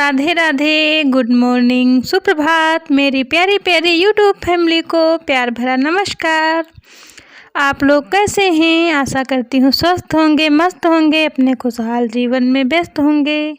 Radhe Radhe, good morning, सुप्रभात। मेरी प्यारी प्यारी यूट्यूब फैमिली को प्यार भरा नमस्कार। आप लोग कैसे हैं? आशा करती हूँ स्वस्थ होंगे, मस्त होंगे, अपने खुशहाल जीवन में व्यस्त होंगे।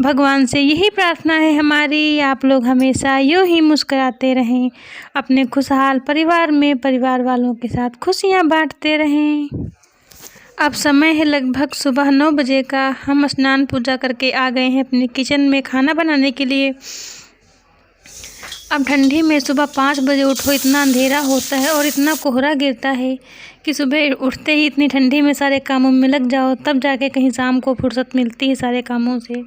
भगवान से यही प्रार्थना है हमारी, आप लोग हमेशा यूँ ही मुस्कुराते रहें, अपने खुशहाल परिवार में परिवार वालों के साथ खुशियाँ बांटते रहें। अब समय है लगभग सुबह 9 बजे का। हम स्नान पूजा करके आ गए हैं अपने किचन में खाना बनाने के लिए। अब ठंडी में सुबह 5 बजे उठो, इतना अंधेरा होता है और इतना कोहरा गिरता है कि सुबह उठते ही इतनी ठंडी में सारे कामों में लग जाओ, तब जाके कहीं शाम को फुर्सत मिलती है सारे कामों से।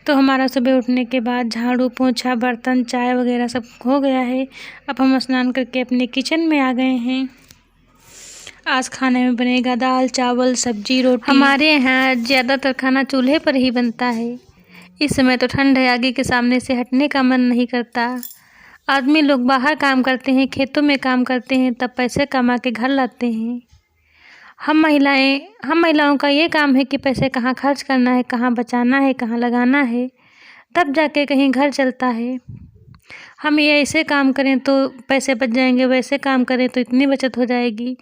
तो हमारा सुबह उठने के बाद झाड़ू पोंछा बर्तन चाय वगैरह सब हो गया है। अब हम स्नान करके अपने किचन में आ गए हैं। आज खाने में बनेगा दाल चावल सब्जी रोटी। हमारे यहाँ ज़्यादातर खाना चूल्हे पर ही बनता है। इस समय तो ठंड है, आगे के सामने से हटने का मन नहीं करता। आदमी लोग बाहर काम करते हैं, खेतों में काम करते हैं, तब पैसे कमा के घर लाते हैं। हम महिलाओं का ये काम है कि पैसे कहाँ खर्च करना है, कहाँ बचाना है, कहाँ लगाना है, तब जाके कहीं घर चलता है। हम ये ऐसे काम करें तो पैसे बच जाएंगे, वैसे काम करें तो इतनी बचत हो जाएगी।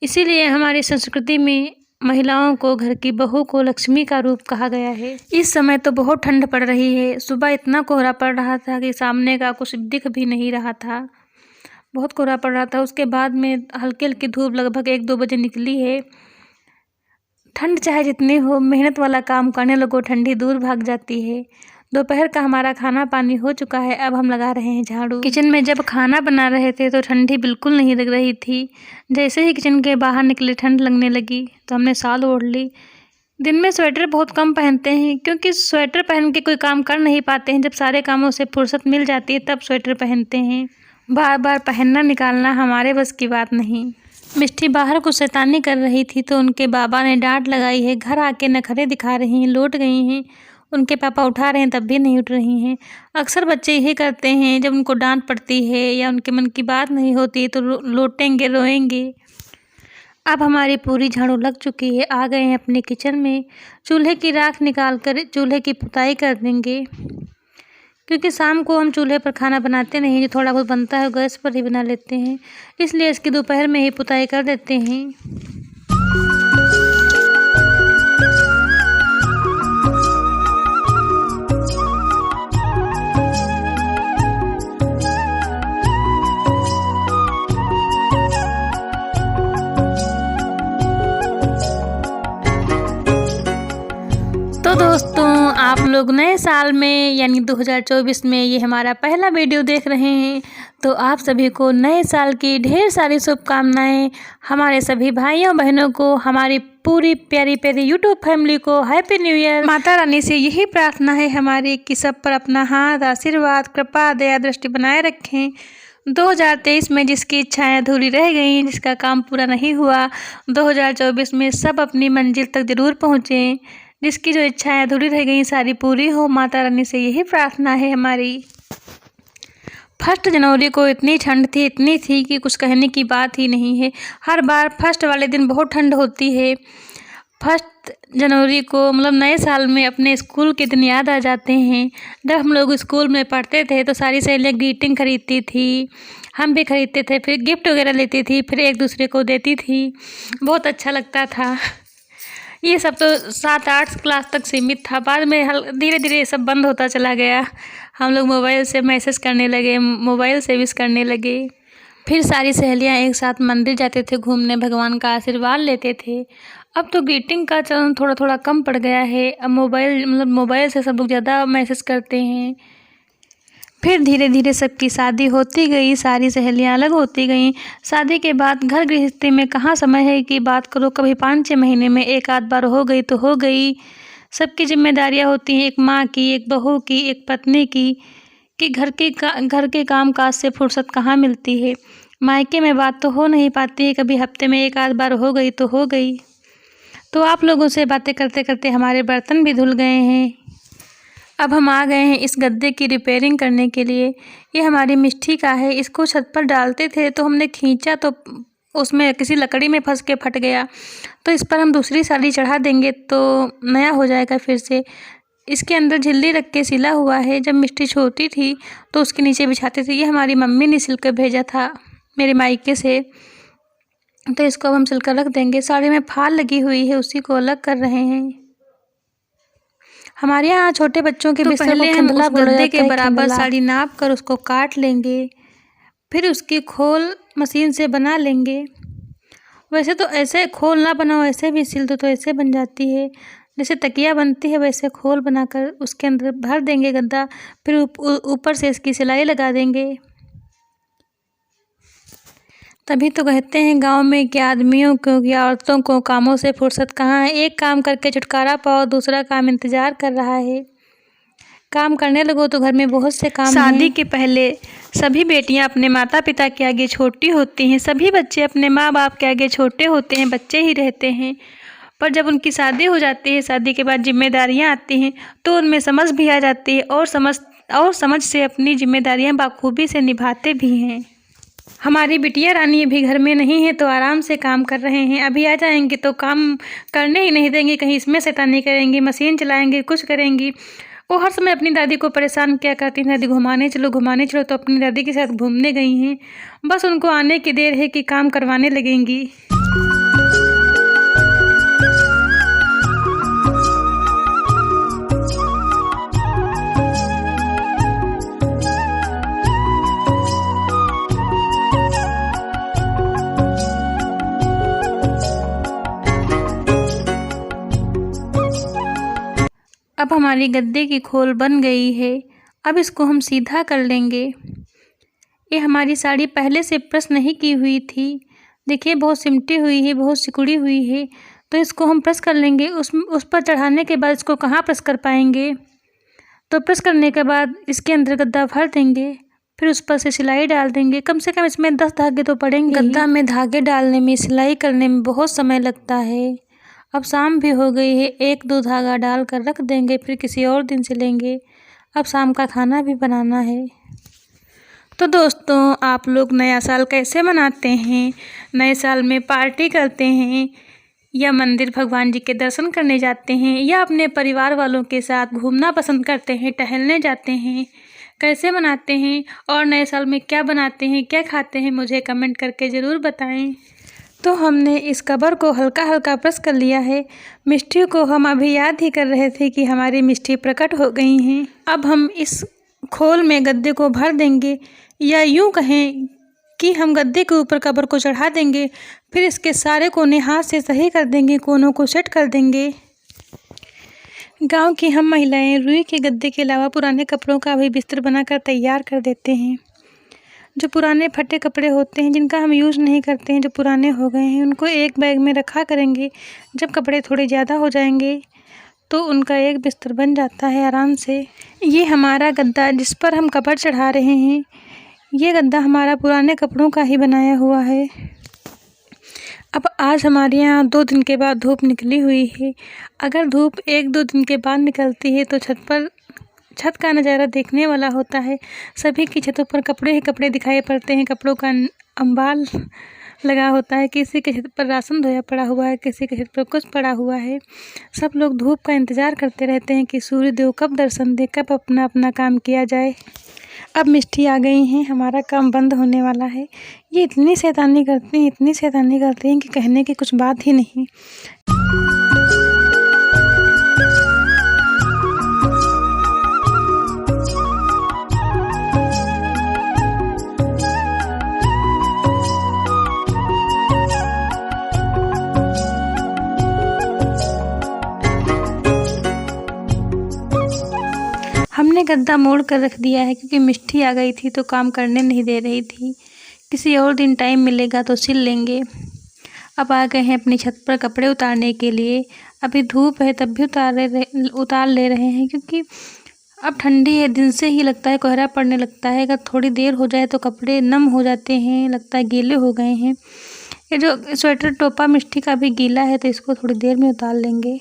इसीलिए हमारी संस्कृति में महिलाओं को, घर की बहू को लक्ष्मी का रूप कहा गया है। इस समय तो बहुत ठंड पड़ रही है। सुबह इतना कोहरा पड़ रहा था कि सामने का कुछ दिख भी नहीं रहा था, बहुत कोहरा पड़ रहा था। उसके बाद में हल्की हल्की धूप लगभग 1-2 बजे निकली है। ठंड चाहे जितनी हो, मेहनत वाला काम करने लगो, ठंडी दूर भाग जाती है। दोपहर का हमारा खाना पानी हो चुका है। अब हम लगा रहे हैं झाड़ू। किचन में जब खाना बना रहे थे तो ठंडी बिल्कुल नहीं लग रही थी। जैसे ही किचन के बाहर निकले ठंड लगने लगी तो हमने शाल ओढ़ ली। दिन में स्वेटर बहुत कम पहनते हैं, क्योंकि स्वेटर पहन के कोई काम कर नहीं पाते हैं। जब सारे कामों से फुर्सत मिल जाती है तब स्वेटर पहनते हैं। बार बार पहनना निकालना हमारे बस की बात नहीं। मिष्टी बाहर कुछ शैतानी कर रही थी तो उनके बाबा ने डांट लगाई है। घर आके नखरे दिखा रही हैं, लौट गई हैं। उनके पापा उठा रहे हैं तब भी नहीं उठ रही हैं। अक्सर बच्चे यही करते हैं, जब उनको डांट पड़ती है या उनके मन की बात नहीं होती तो लौटेंगे, रोएंगे। अब हमारी पूरी झाड़ू लग चुकी है। आ गए हैं अपने किचन में। चूल्हे की राख निकाल कर चूल्हे की पुताई कर देंगे, क्योंकि शाम को हम चूल्हे पर खाना बनाते नहीं, जो थोड़ा बहुत बनता है गैस पर ही बना लेते हैं। इसलिए इसकी दोपहर में ही पुताई कर देते हैं। तो दोस्तों, आप लोग नए साल में यानी 2024 में ये हमारा पहला वीडियो देख रहे हैं, तो आप सभी को नए साल की ढेर सारी शुभकामनाएं। हमारे सभी भाइयों बहनों को, हमारी पूरी प्यारी प्यारी यूट्यूब फैमिली को happy new year. Mata Rani से यही प्रार्थना है हमारी कि सब पर अपना हाथ, आशीर्वाद, कृपा, दया दृष्टि बनाए रखें। 2023 में जिसकी इच्छाएं अधूरी रह गई, जिसका काम पूरा नहीं हुआ, 2024 में सब अपनी मंजिल तक जरूर पहुँचें। जिसकी जो इच्छाएं अधूरी रह गई सारी पूरी हो, माता रानी से यही प्रार्थना है हमारी। 1 जनवरी को इतनी ठंड थी, इतनी थी कि कुछ कहने की बात ही नहीं है। हर बार 1 वाले दिन बहुत ठंड होती है। 1 जनवरी को मतलब नए साल में अपने स्कूल के दिन याद आ जाते हैं। जब हम लोग स्कूल में पढ़ते थे तो सारी सहेलियाँ ग्रीटिंग खरीदती थी, हम भी खरीदते थे, फिर गिफ्ट वगैरह लेती थी, फिर एक दूसरे को देती थी। बहुत अच्छा लगता था। ये सब तो 7-8 क्लास तक सीमित था। बाद में धीरे धीरे ये सब बंद होता चला गया। हम लोग मोबाइल से मैसेज करने लगे, मोबाइल से विश करने लगे। फिर सारी सहेलियां एक साथ मंदिर जाते थे घूमने, भगवान का आशीर्वाद लेते थे। अब तो ग्रीटिंग का चलन थोड़ा थोड़ा कम पड़ गया है। अब मोबाइल से सब लोग ज़्यादा मैसेज करते हैं। फिर धीरे धीरे सबकी शादी होती गई, सारी सहेलियां अलग होती गईं। शादी के बाद घर गृहस्थी में कहाँ समय है कि बात करो। कभी 5-6 महीने में एक आध बार हो गई तो हो गई। सबकी जिम्मेदारियां होती हैं, एक माँ की, एक बहू की, एक पत्नी की, कि घर के काम काज से फुर्सत कहाँ मिलती है। मायके में बात तो हो नहीं पाती है, कभी हफ्ते में एक आध बार हो गई तो हो गई। तो आप लोगों से बातें करते करते हमारे बर्तन भी धुल गए हैं। अब हम आ गए हैं इस गद्दे की रिपेयरिंग करने के लिए। ये हमारी मिष्टी का है। इसको छत पर डालते थे तो हमने खींचा तो उसमें किसी लकड़ी में फंस के फट गया। तो इस पर हम दूसरी साली चढ़ा देंगे तो नया हो जाएगा फिर से। इसके अंदर झिल्ली रख के सिला हुआ है। जब मिष्टी छोटी थी तो उसके नीचे बिछाते थे। ये हमारी मम्मी ने सिल कर भेजा था मेरे मायके से, तो इसको अब हम सिल कर रख देंगे। साड़ी में फाल लगी हुई है, उसी को अलग कर रहे हैं। हमारे यहाँ छोटे बच्चों के बिस्तर को खिंदला गद्दे के बराबर साड़ी नाप कर उसको काट लेंगे, फिर उसकी खोल मशीन से बना लेंगे। वैसे तो ऐसे खोल ना बनाओ, ऐसे भी सिल दो तो ऐसे बन जाती है। जैसे तकिया बनती है वैसे खोल बनाकर उसके अंदर भर देंगे गद्दा, फिर ऊपर से इसकी सिलाई लगा देंगे। तभी तो कहते हैं गांव में कि आदमियों को या औरतों को कामों से फुर्सत कहाँ है। एक काम करके छुटकारा पाओ, दूसरा काम इंतजार कर रहा है। काम करने लगो तो घर में बहुत से काम हैं। शादी के पहले सभी बेटियां अपने माता पिता के आगे छोटी होती हैं, सभी बच्चे अपने माँ बाप के आगे छोटे होते हैं, बच्चे ही रहते हैं। पर जब उनकी शादी हो जाती है, शादी के बाद जिम्मेदारियां आती हैं तो उनमें समझ भी आ जाती है और समझ से अपनी जिम्मेदारियां बाखूबी से निभाते भी हैं। हमारी बिटिया रानी अभी घर में नहीं है तो आराम से काम कर रहे हैं। अभी आ जाएंगे तो काम करने ही नहीं देंगे, कहीं इसमें शैतानी करेंगी, मशीन चलाएंगे, कुछ करेंगी। वो हर समय अपनी दादी को परेशान किया करती हैं, दादी घुमाने चलो घुमाने चलो, तो अपनी दादी के साथ घूमने गई हैं। बस उनको आने की देर है कि काम करवाने लगेंगी। अब हमारी गद्दे की खोल बन गई है। अब इसको हम सीधा कर लेंगे। ये हमारी साड़ी पहले से प्रेस नहीं की हुई थी, देखिए बहुत सिमटी हुई है, बहुत सिकुड़ी हुई है, तो इसको हम प्रेस कर लेंगे। उस पर चढ़ाने के बाद इसको कहाँ प्रेस कर पाएंगे, तो प्रेस करने के बाद इसके अंदर गद्दा भर देंगे, फिर उस पर से सिलाई डाल देंगे। कम से कम इसमें 10 धागे तो पड़ेंगे। गद्दा में धागे डालने में, सिलाई करने में बहुत समय लगता है। अब शाम भी हो गई है, 1-2 धागा डाल कर रख देंगे, फिर किसी और दिन सिलेंगे। अब शाम का खाना भी बनाना है। तो दोस्तों, आप लोग नया साल कैसे मनाते हैं? नए साल में पार्टी करते हैं या मंदिर भगवान जी के दर्शन करने जाते हैं या अपने परिवार वालों के साथ घूमना पसंद करते हैं, टहलने जाते हैं? कैसे मनाते हैं और नए साल में क्या बनाते हैं, क्या खाते हैं, मुझे कमेंट करके ज़रूर बताएं। तो हमने इस कवर को हल्का हल्का प्रेस कर लिया है। मिष्टी को हम अभी याद ही कर रहे थे कि हमारी मिष्टी प्रकट हो गई हैं। अब हम इस खोल में गद्दे को भर देंगे, या यूँ कहें कि हम गद्दे के ऊपर कवर को चढ़ा देंगे, फिर इसके सारे कोने हाथ से सही कर देंगे, कोनों को सेट कर देंगे। गांव की हम महिलाएं रुई के गद्दे के अलावा पुराने कपड़ों का भी बिस्तर बनाकर तैयार कर देते हैं। जो पुराने फटे कपड़े होते हैं, जिनका हम यूज़ नहीं करते हैं, जो पुराने हो गए हैं, उनको एक बैग में रखा करेंगे। जब कपड़े थोड़े ज़्यादा हो जाएंगे तो उनका एक बिस्तर बन जाता है आराम से। ये हमारा गद्दा जिस पर हम कवर चढ़ा रहे हैं, ये गद्दा हमारा पुराने कपड़ों का ही बनाया हुआ है। अब आज हमारे यहाँ 2 दिन के बाद धूप निकली हुई है। अगर धूप 1-2 दिन के बाद निकलती है तो छत का नज़ारा देखने वाला होता है। सभी की छतों पर कपड़े ही कपड़े दिखाई पड़ते हैं, कपड़ों का अंबाल लगा होता है। किसी के छत पर राशन धोया पड़ा हुआ है, किसी के छत पर कुछ पड़ा हुआ है। सब लोग धूप का इंतज़ार करते रहते हैं कि सूर्य देव कब दर्शन दे, कब अपना अपना काम किया जाए। अब मिष्टी आ गई हैं, हमारा काम बंद होने वाला है। ये इतनी शैतानी करती हैं, इतनी शैतानी करती हैं कि कहने की कुछ बात ही नहीं। हमने गद्दा मोड़ कर रख दिया है क्योंकि मिष्टी आ गई थी तो काम करने नहीं दे रही थी। किसी और दिन टाइम मिलेगा तो सिल लेंगे। अब आ गए हैं अपनी छत पर कपड़े उतारने के लिए। अभी धूप है तब भी उतार ले रहे हैं क्योंकि अब ठंडी है, दिन से ही लगता है कोहरा पड़ने लगता है। अगर थोड़ी देर हो जाए तो कपड़े नम हो जाते हैं, लगता है गीले हो गए हैं। ये जो स्वेटर टोपा मिष्टी का भी गीला है तो इसको थोड़ी देर में उतार लेंगे।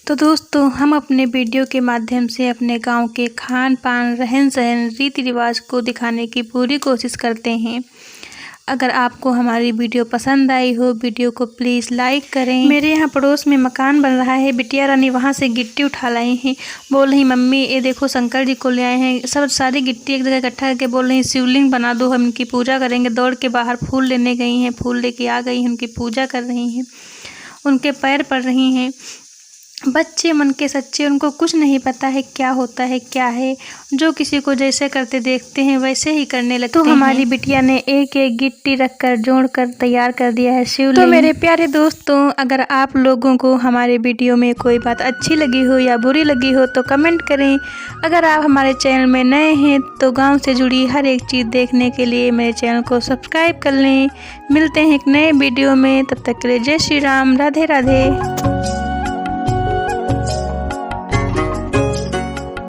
तो दोस्तों, हम अपने वीडियो के माध्यम से अपने गांव के खान पान, रहन सहन, रीति रिवाज को दिखाने की पूरी कोशिश करते हैं। अगर आपको हमारी वीडियो पसंद आई हो, वीडियो को प्लीज़ लाइक करें। मेरे यहाँ पड़ोस में मकान बन रहा है, बिटिया रानी वहाँ से गिट्टी उठा लाई हैं। बोल रही मम्मी ये देखो शंकर जी को ले आए हैं। सब सारी गिट्टी एक जगह इकट्ठा करके बोल रही शिवलिंग बना दो, हम इनकी पूजा करेंगे। दौड़ के बाहर फूल लेने गई हैं, फूल लेके आ गई हैं, उनकी पूजा कर रही हैं, उनके पैर पड़ रही हैं। बच्चे मन के सच्चे, उनको कुछ नहीं पता है क्या होता है क्या है। जो किसी को जैसे करते देखते हैं वैसे ही करने लगते हैं। तो हमारी बिटिया ने एक एक गिट्टी रखकर जोड़कर तैयार कर दिया है शिवलिंग। तो मेरे प्यारे दोस्तों, अगर आप लोगों को हमारे वीडियो में कोई बात अच्छी लगी हो या बुरी लगी हो तो कमेंट करें। अगर आप हमारे चैनल में नए हैं तो गाँव से जुड़ी हर एक चीज़ देखने के लिए मेरे चैनल को सब्सक्राइब कर लें। मिलते हैं एक नए वीडियो में, तब तक के लिए जय श्री राम, राधे राधे।